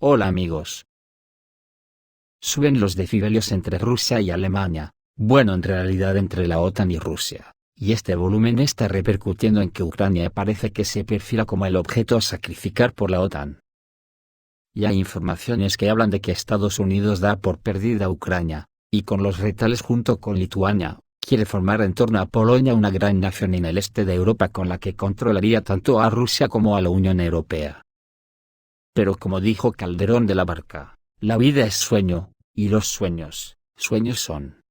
Hola amigos. Suben los decibelios entre Rusia y Alemania, bueno en realidad entre la OTAN y Rusia, y este volumen está repercutiendo en que Ucrania parece que se perfila como el objeto a sacrificar por la OTAN. Y hay informaciones que hablan de que Estados Unidos da por perdida a Ucrania, y con los retales junto con Lituania, quiere formar en torno a Polonia una gran nación en el este de Europa con la que controlaría tanto a Rusia como a la Unión Europea. Pero como dijo Calderón de la Barca, la vida es sueño, y los sueños, sueños son.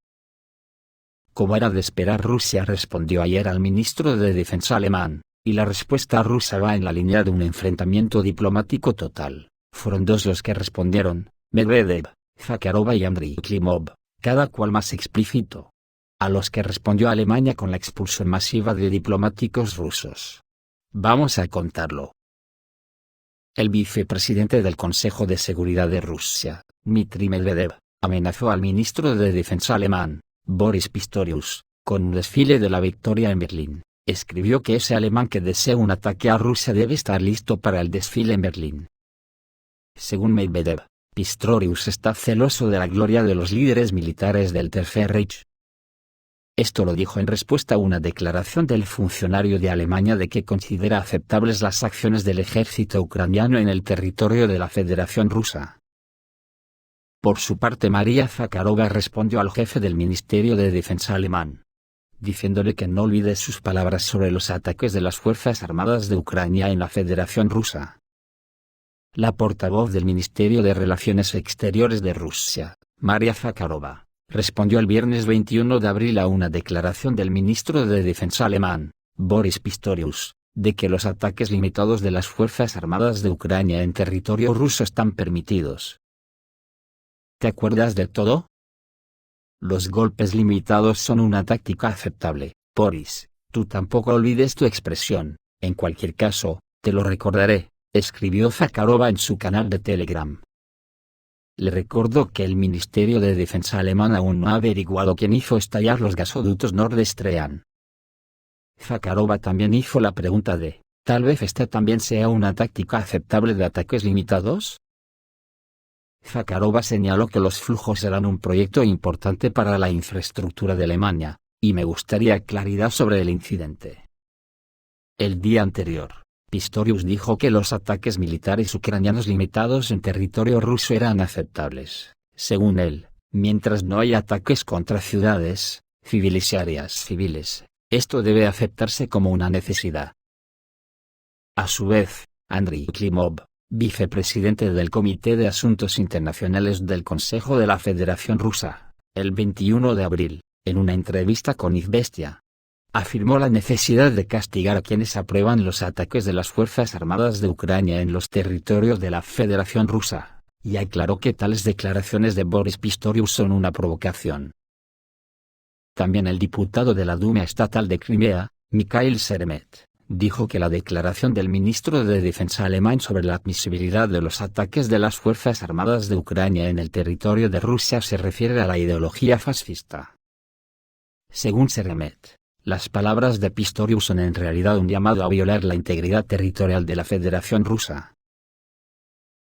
Como era de esperar, Rusia respondió ayer al ministro de Defensa alemán, y la respuesta rusa va en la línea de un enfrentamiento diplomático total. Fueron dos los que respondieron, Medvedev, Zakharova y Andriy Klimov, cada cual más explícito. A los que respondió Alemania con la expulsión masiva de diplomáticos rusos. Vamos a contarlo. El vicepresidente del Consejo de Seguridad de Rusia, Dmitry Medvedev, amenazó al ministro de Defensa alemán, Boris Pistorius, con un desfile de la victoria en Berlín. Escribió que ese alemán que desea un ataque a Rusia debe estar listo para el desfile en Berlín. Según Medvedev, Pistorius está celoso de la gloria de los líderes militares del Tercer Reich. Esto lo dijo en respuesta a una declaración del funcionario de Alemania de que considera aceptables las acciones del ejército ucraniano en el territorio de la Federación Rusa. Por su parte, María Zakharova respondió al jefe del Ministerio de Defensa alemán, diciéndole que no olvide sus palabras sobre los ataques de las Fuerzas Armadas de Ucrania en la Federación Rusa. La portavoz del Ministerio de Relaciones Exteriores de Rusia, María Zakharova, respondió el viernes 21 de abril a una declaración del ministro de Defensa alemán, Boris Pistorius, de que los ataques limitados de las Fuerzas Armadas de Ucrania en territorio ruso están permitidos. ¿Te acuerdas de todo? Los golpes limitados son una táctica aceptable, Boris, tú tampoco olvides tu expresión, en cualquier caso, te lo recordaré, escribió Zakharova en su canal de Telegram. Le recordó que el Ministerio de Defensa alemán aún no ha averiguado quién hizo estallar los gasoductos Nord Stream. Zakharova también hizo la pregunta de, ¿tal vez esta también sea una táctica aceptable de ataques limitados? Zakharova señaló que los flujos serán un proyecto importante para la infraestructura de Alemania, y me gustaría claridad sobre el incidente. El día anterior, Pistorius dijo que los ataques militares ucranianos limitados en territorio ruso eran aceptables, según él, mientras no haya ataques contra ciudades, civiles y áreas civiles, esto debe aceptarse como una necesidad. A su vez, Andriy Klimov, vicepresidente del Comité de Asuntos Internacionales del Consejo de la Federación Rusa, el 21 de abril, en una entrevista con Izvestia, afirmó la necesidad de castigar a quienes aprueban los ataques de las Fuerzas Armadas de Ucrania en los territorios de la Federación Rusa, y aclaró que tales declaraciones de Boris Pistorius son una provocación. También el diputado de la Duma estatal de Crimea, Mikhail Sheremet, dijo que la declaración del ministro de Defensa alemán sobre la admisibilidad de los ataques de las Fuerzas Armadas de Ucrania en el territorio de Rusia se refiere a la ideología fascista. Según Sheremet, las palabras de Pistorius son en realidad un llamado a violar la integridad territorial de la Federación Rusa.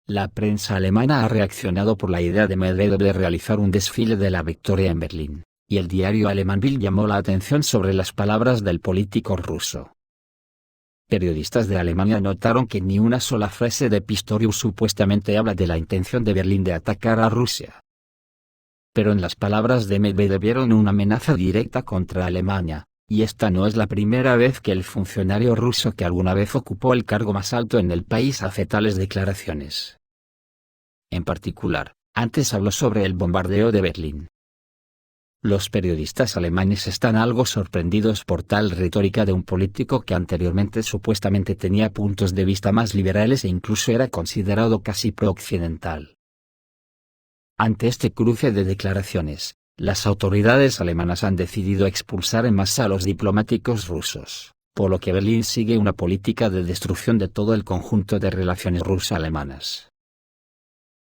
La prensa alemana ha reaccionado por la idea de Medvedev de realizar un desfile de la victoria en Berlín, y el diario alemán Bild llamó la atención sobre las palabras del político ruso. Periodistas de Alemania notaron que ni una sola frase de Pistorius supuestamente habla de la intención de Berlín de atacar a Rusia. Pero en las palabras de Medvedev vieron una amenaza directa contra Alemania. Y esta no es la primera vez que el funcionario ruso que alguna vez ocupó el cargo más alto en el país hace tales declaraciones. En particular, antes habló sobre el bombardeo de Berlín. Los periodistas alemanes están algo sorprendidos por tal retórica de un político que anteriormente supuestamente tenía puntos de vista más liberales e incluso era considerado casi pro-occidental. Ante este cruce de declaraciones, las autoridades alemanas han decidido expulsar en masa a los diplomáticos rusos, por lo que Berlín sigue una política de destrucción de todo el conjunto de relaciones ruso-alemanas.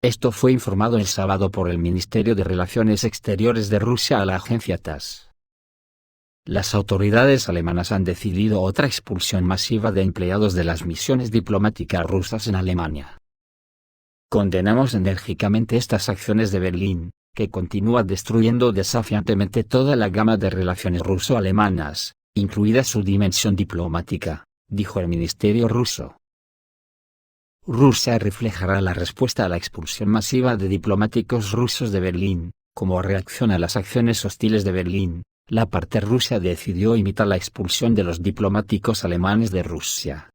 Esto fue informado el sábado por el Ministerio de Relaciones Exteriores de Rusia a la agencia TASS. Las autoridades alemanas han decidido otra expulsión masiva de empleados de las misiones diplomáticas rusas en Alemania. Condenamos enérgicamente estas acciones de Berlín, que continúa destruyendo desafiantemente toda la gama de relaciones ruso-alemanas, incluida su dimensión diplomática, dijo el ministerio ruso. Rusia reflejará la respuesta a la expulsión masiva de diplomáticos rusos de Berlín. Como reacción a las acciones hostiles de Berlín, la parte rusa decidió imitar la expulsión de los diplomáticos alemanes de Rusia,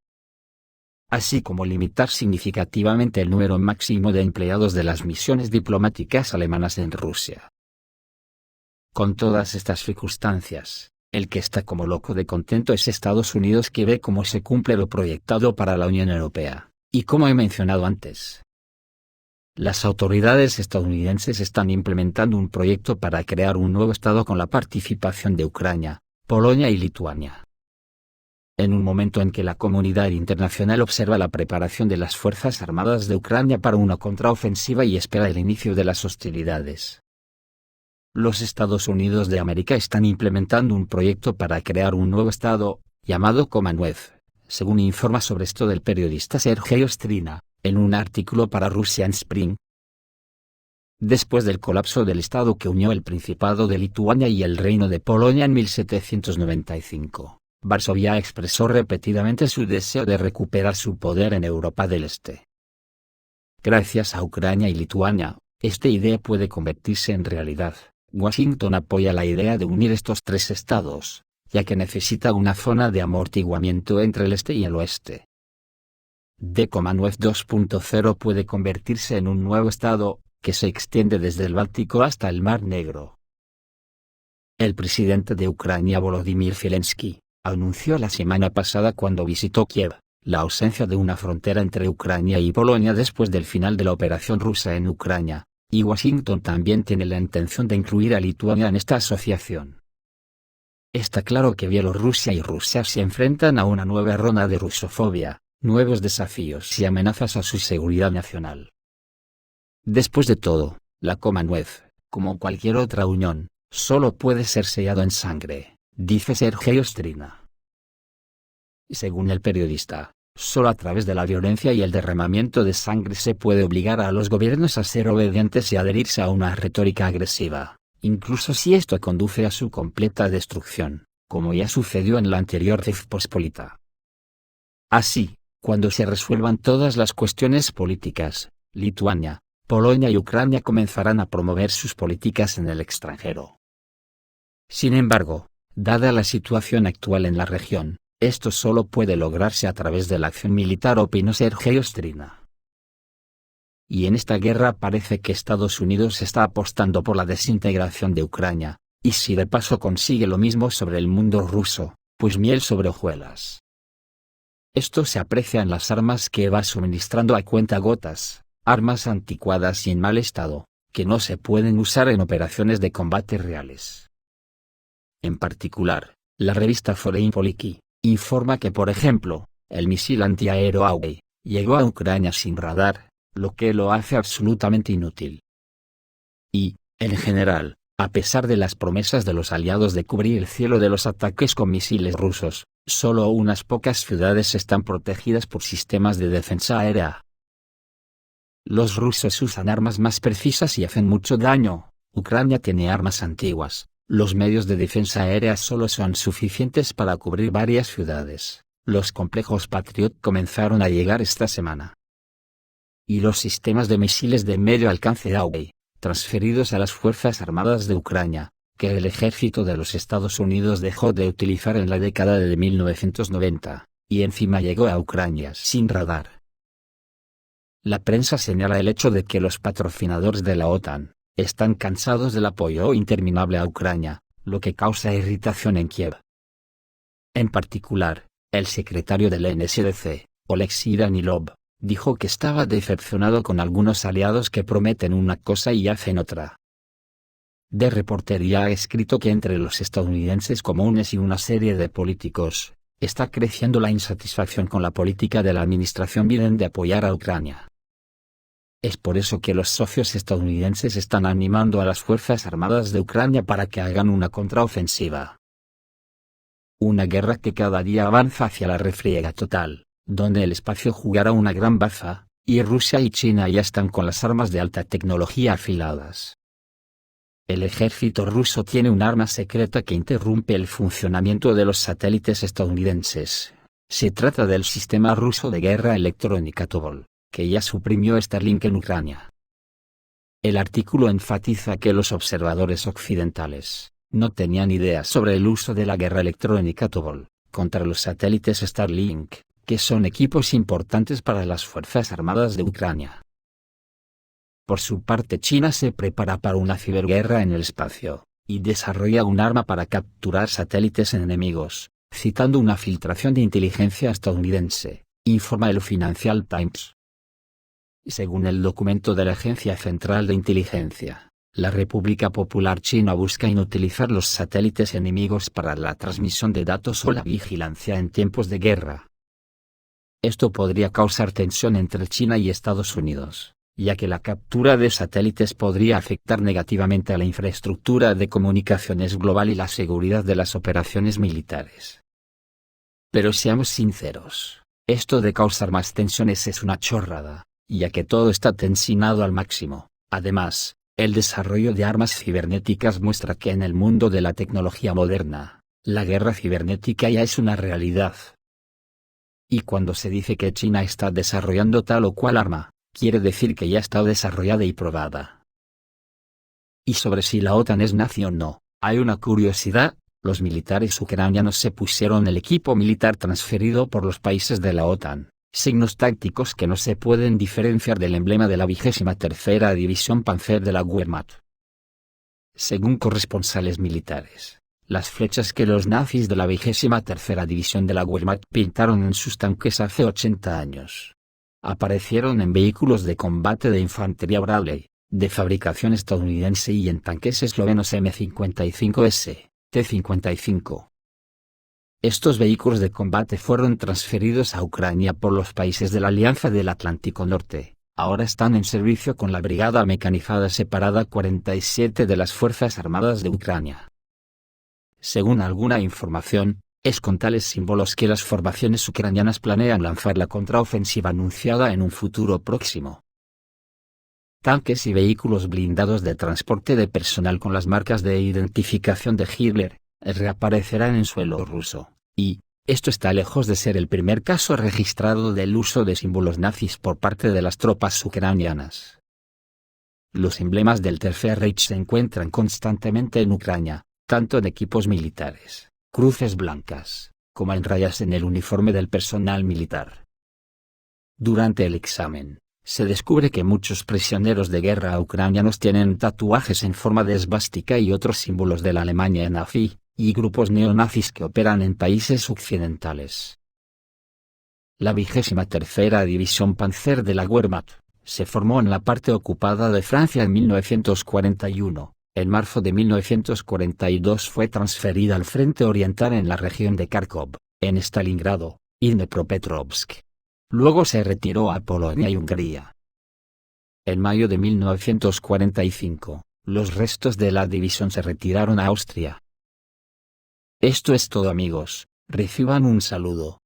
así como limitar significativamente el número máximo de empleados de las misiones diplomáticas alemanas en Rusia. Con todas estas circunstancias, el que está como loco de contento es Estados Unidos, que ve cómo se cumple lo proyectado para la Unión Europea, y como he mencionado antes, las autoridades estadounidenses están implementando un proyecto para crear un nuevo Estado con la participación de Ucrania, Polonia y Lituania. En un momento en que la comunidad internacional observa la preparación de las Fuerzas Armadas de Ucrania para una contraofensiva y espera el inicio de las hostilidades, los Estados Unidos de América están implementando un proyecto para crear un nuevo Estado, llamado Commonwealth, según informa sobre esto el periodista Sergei Ostrina, en un artículo para Russian Spring. Después del colapso del Estado que unió el Principado de Lituania y el Reino de Polonia en 1795, Varsovia expresó repetidamente su deseo de recuperar su poder en Europa del Este. Gracias a Ucrania y Lituania, esta idea puede convertirse en realidad. Washington apoya la idea de unir estos tres estados, ya que necesita una zona de amortiguamiento entre el este y el oeste. The Commonwealth 2.0 puede convertirse en un nuevo estado, que se extiende desde el Báltico hasta el Mar Negro. El presidente de Ucrania Volodymyr Zelensky anunció la semana pasada, cuando visitó Kiev, la ausencia de una frontera entre Ucrania y Polonia después del final de la operación rusa en Ucrania, y Washington también tiene la intención de incluir a Lituania en esta asociación. Está claro que Bielorrusia y Rusia se enfrentan a una nueva ronda de rusofobia, nuevos desafíos y amenazas a su seguridad nacional. Después de todo, la Commonwealth, como cualquier otra unión, solo puede ser sellado en sangre, dice Sergei Ostrina. Según el periodista, solo a través de la violencia y el derramamiento de sangre se puede obligar a los gobiernos a ser obedientes y adherirse a una retórica agresiva, incluso si esto conduce a su completa destrucción, como ya sucedió en la anterior Rzeczpospolita. Así, cuando se resuelvan todas las cuestiones políticas, Lituania, Polonia y Ucrania comenzarán a promover sus políticas en el extranjero. Sin embargo, dada la situación actual en la región, esto solo puede lograrse a través de la acción militar, opinó Sergei Ostrina. Y en esta guerra parece que Estados Unidos está apostando por la desintegración de Ucrania, y si de paso consigue lo mismo sobre el mundo ruso, pues miel sobre hojuelas. Esto se aprecia en las armas que va suministrando a cuentagotas, armas anticuadas y en mal estado, que no se pueden usar en operaciones de combate reales. En particular, la revista Foreign Policy informa que, por ejemplo, el misil antiaéreo Aoui llegó a Ucrania sin radar, lo que lo hace absolutamente inútil. Y, en general, a pesar de las promesas de los aliados de cubrir el cielo de los ataques con misiles rusos, solo unas pocas ciudades están protegidas por sistemas de defensa aérea. Los rusos usan armas más precisas y hacen mucho daño. Ucrania tiene armas antiguas. Los medios de defensa aérea solo son suficientes para cubrir varias ciudades. Los complejos Patriot comenzaron a llegar esta semana. Y los sistemas de misiles de medio alcance Aoui, transferidos a las Fuerzas Armadas de Ucrania, que el ejército de los Estados Unidos dejó de utilizar en la década de 1990, y encima llegó a Ucrania sin radar. La prensa señala el hecho de que los patrocinadores de la OTAN están cansados del apoyo interminable a Ucrania, lo que causa irritación en Kiev. En particular, el secretario del NSDC, Oleksiy Danilov, dijo que estaba decepcionado con algunos aliados que prometen una cosa y hacen otra. The Reporter ya ha escrito que entre los estadounidenses comunes y una serie de políticos, está creciendo la insatisfacción con la política de la administración Biden de apoyar a Ucrania. Es por eso que los socios estadounidenses están animando a las Fuerzas Armadas de Ucrania para que hagan una contraofensiva. Una guerra que cada día avanza hacia la refriega total, donde el espacio jugará una gran baza, y Rusia y China ya están con las armas de alta tecnología afiladas. El ejército ruso tiene un arma secreta que interrumpe el funcionamiento de los satélites estadounidenses. Se trata del sistema ruso de guerra electrónica Tobol, que ya suprimió Starlink en Ucrania. El artículo enfatiza que los observadores occidentales no tenían idea sobre el uso de la guerra electrónica Tobol contra los satélites Starlink, que son equipos importantes para las Fuerzas Armadas de Ucrania. Por su parte, China se prepara para una ciberguerra en el espacio, y desarrolla un arma para capturar satélites enemigos, citando una filtración de inteligencia estadounidense, informa el Financial Times. Según el documento de la Agencia Central de Inteligencia, la República Popular China busca inutilizar los satélites enemigos para la transmisión de datos o la vigilancia en tiempos de guerra. Esto podría causar tensión entre China y Estados Unidos, ya que la captura de satélites podría afectar negativamente a la infraestructura de comunicaciones global y la seguridad de las operaciones militares. Pero seamos sinceros, esto de causar más tensiones es una chorrada, ya que todo está tensionado al máximo. Además, el desarrollo de armas cibernéticas muestra que en el mundo de la tecnología moderna, la guerra cibernética ya es una realidad. Y cuando se dice que China está desarrollando tal o cual arma, quiere decir que ya está desarrollada y probada. Y sobre si la OTAN es nazi o no, hay una curiosidad: los militares ucranianos se pusieron el equipo militar transferido por los países de la OTAN, signos tácticos que no se pueden diferenciar del emblema de la 23ª División Panzer de la Wehrmacht. Según corresponsales militares, las flechas que los nazis de la 23ª División de la Wehrmacht pintaron en sus tanques hace 80 años, aparecieron en vehículos de combate de infantería Bradley, de fabricación estadounidense, y en tanques eslovenos M55S, T-55. Estos vehículos de combate fueron transferidos a Ucrania por los países de la Alianza del Atlántico Norte. Ahora están en servicio con la Brigada Mecanizada Separada 47 de las Fuerzas Armadas de Ucrania. Según alguna información, es con tales símbolos que las formaciones ucranianas planean lanzar la contraofensiva anunciada en un futuro próximo. Tanques y vehículos blindados de transporte de personal con las marcas de identificación de Hitler reaparecerán en suelo ruso, y esto está lejos de ser el primer caso registrado del uso de símbolos nazis por parte de las tropas ucranianas. Los emblemas del Tercer Reich se encuentran constantemente en Ucrania, tanto en equipos militares, cruces blancas, como en rayas en el uniforme del personal militar. Durante el examen, se descubre que muchos prisioneros de guerra ucranianos tienen tatuajes en forma de esvástica y otros símbolos de la Alemania nazi, y grupos neonazis que operan en países occidentales. La 23ª División Panzer de la Wehrmacht se formó en la parte ocupada de Francia en 1941. En marzo de 1942 fue transferida al frente oriental en la región de Kharkov, en Stalingrado y Dnepropetrovsk. Luego se retiró a Polonia y Hungría. En mayo de 1945, los restos de la división se retiraron a Austria. Esto es todo, amigos. Reciban un saludo.